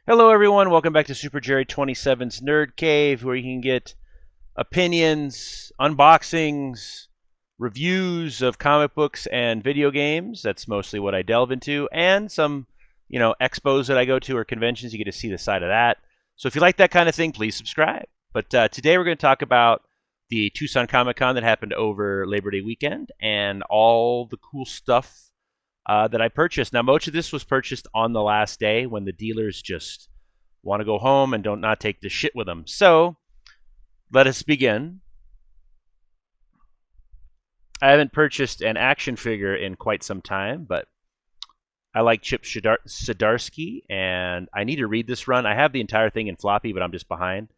Hello, everyone. Welcome back to Super Jerry 27's Nerd Cave, where you can get opinions, unboxings, reviews of comic books and video games. That's mostly what I delve into, and some, expos that I go to or conventions. You get to see the side of that. So if you like that kind of thing, please subscribe. But today we're going to talk about the Tucson Comic Con that happened over Labor Day weekend and all the cool stuff that I purchased. Now, most of this was purchased on the last day when the dealers just want to go home and don't not take the shit with them. So let us begin. I haven't purchased an action figure in quite some time, but I like Chip Zdarsky, and I need to read this run. I have the entire thing in floppy, but I'm just behind.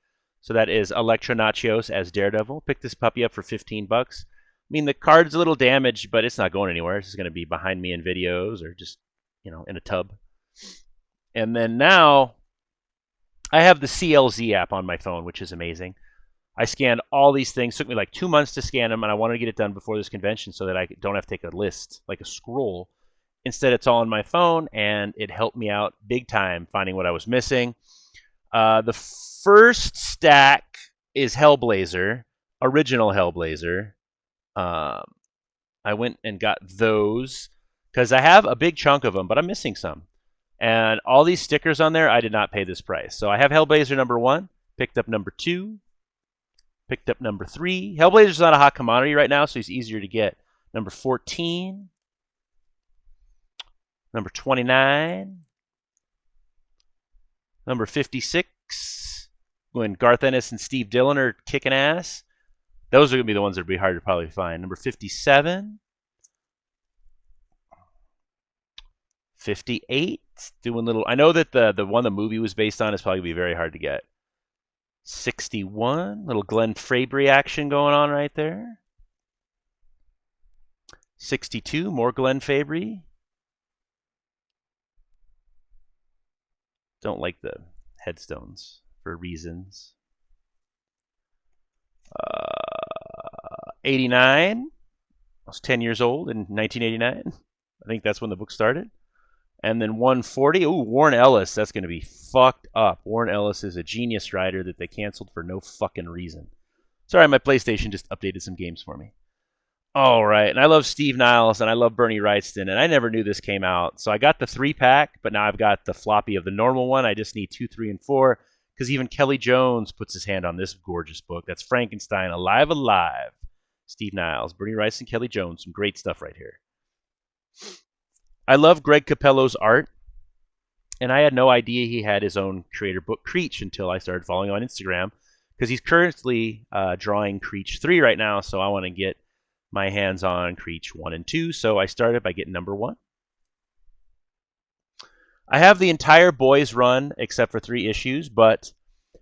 So that is Electra Nachios as Daredevil. Picked this puppy up for $15. I mean, the card's a little damaged, but it's not going anywhere. It's just going to be behind me in videos or just, in a tub. And then now I have the CLZ app on my phone, which is amazing. I scanned all these things. It took me like 2 months to scan them, and I wanted to get it done before this convention so that I don't have to take a list, like a scroll. Instead, it's all on my phone, and it helped me out big time finding what I was missing. The first stack is Hellblazer, original Hellblazer. I went and got those because I have a big chunk of them, but I'm missing some. And all these stickers on there, I did not pay this price. So I have Hellblazer number 1, picked up number 2, picked up number 3. Hellblazer's not a hot commodity right now, so he's easier to get. Number 14, number 29, number 56, when Garth Ennis and Steve Dillon are kicking ass. Those are going to be the ones that would be hard to probably find. Number 57, 58, doing little. I know that the one the movie was based on is probably going to be very hard to get. 61, little Glenn Fabry action going on right there. 62, more Glenn Fabry. Don't like the headstones for reasons. 89. I was 10 years old in 1989. I think that's when the book started. And then 140. Ooh, Warren Ellis. That's going to be fucked up. Warren Ellis is a genius writer that they canceled for no fucking reason. Sorry, my PlayStation just updated some games for me. All right. And I love Steve Niles and I love Bernie Wrightston. And I never knew this came out. So I got the 3-pack, but now I've got the floppy of the normal one. I just need 2, 3, and 4. Because even Kelly Jones puts his hand on this gorgeous book. That's Frankenstein, Alive, Alive. Steve Niles, Bernie Wrightston, Kelly Jones. Some great stuff right here. I love Greg Capello's art, and I had no idea he had his own creator book, Creech, until I started following him on Instagram, because he's currently drawing Creech 3 right now, so I want to get my hands on Creech 1 and 2, so I started by getting number 1. I have the entire Boys run except for 3 issues, but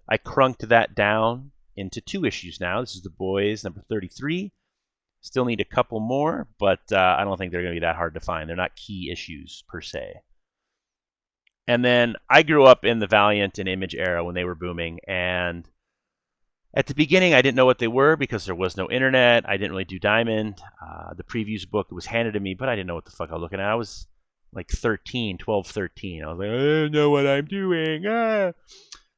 I crunked that down into 2 issues now. This is the Boys, number 33. Still need a couple more, but I don't think they're going to be that hard to find. They're not key issues, per se. And then I grew up in the Valiant and Image era when they were booming, and at the beginning I didn't know what they were because there was no internet. I didn't really do Diamond. The previews book was handed to me, but I didn't know what the fuck I was looking at. I was like 12, 13. I was like, I don't know what I'm doing.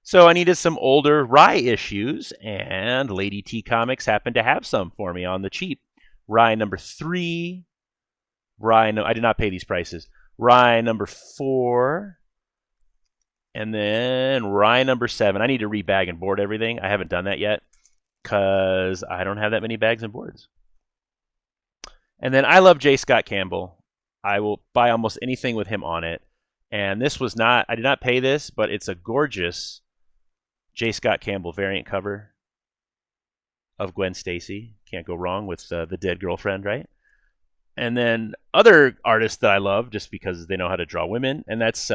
So I needed some older Rye issues, and Lady T Comics happened to have some for me on the cheap. Rye number 3. I did not pay these prices. Rye number 4. And then Rye number 7. I need to rebag and board everything. I haven't done that yet because I don't have that many bags and boards. And then I love J. Scott Campbell. I will buy almost anything with him on it. And this was not, I did not pay this, but it's a gorgeous J. Scott Campbell variant cover of Gwen Stacy. Can't go wrong with the dead girlfriend, right? And then other artists that I love just because they know how to draw women, and that's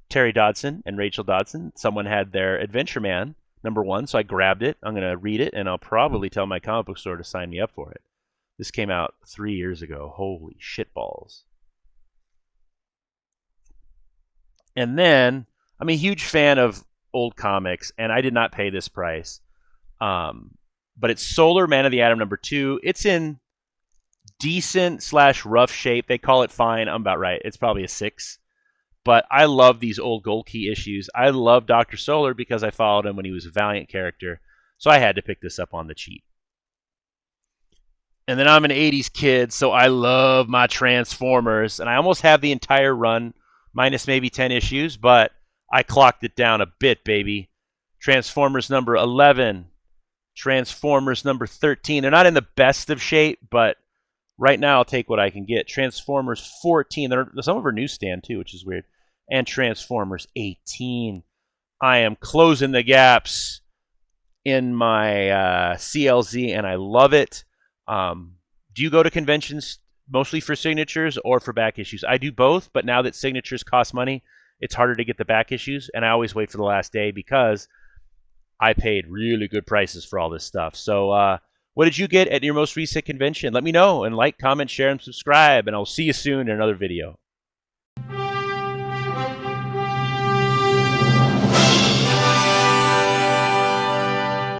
Terry Dodson and Rachel Dodson. Someone had their Adventure Man number 1, so I grabbed it. I'm going to read it, and I'll probably tell my comic book store to sign me up for it. This came out 3 years ago. Holy shitballs. And then, I'm a huge fan of old comics, and I did not pay this price. But it's Solar Man of the Atom number 2. It's in decent / rough shape. They call it fine. I'm about right. It's probably a 6. But I love these old Gold Key issues. I love Dr. Solar because I followed him when he was a Valiant character. So I had to pick this up on the cheap. And then I'm an 80s kid, so I love my Transformers. And I almost have the entire run, minus maybe 10 issues, but I clocked it down a bit, baby. Transformers number 11, Transformers number 13. They're not in the best of shape, but right now I'll take what I can get. Transformers 14. They're some of our newsstand too, which is weird. And Transformers 18. I am closing the gaps in my CLZ, and I love it. Do you go to conventions mostly for signatures or for back issues? I do both, but now that signatures cost money, it's harder to get the back issues, and I always wait for the last day because I paid really good prices for all this stuff. So what did you get at your most recent convention? Let me know, and like, comment, share, and subscribe, and I'll see you soon in another video.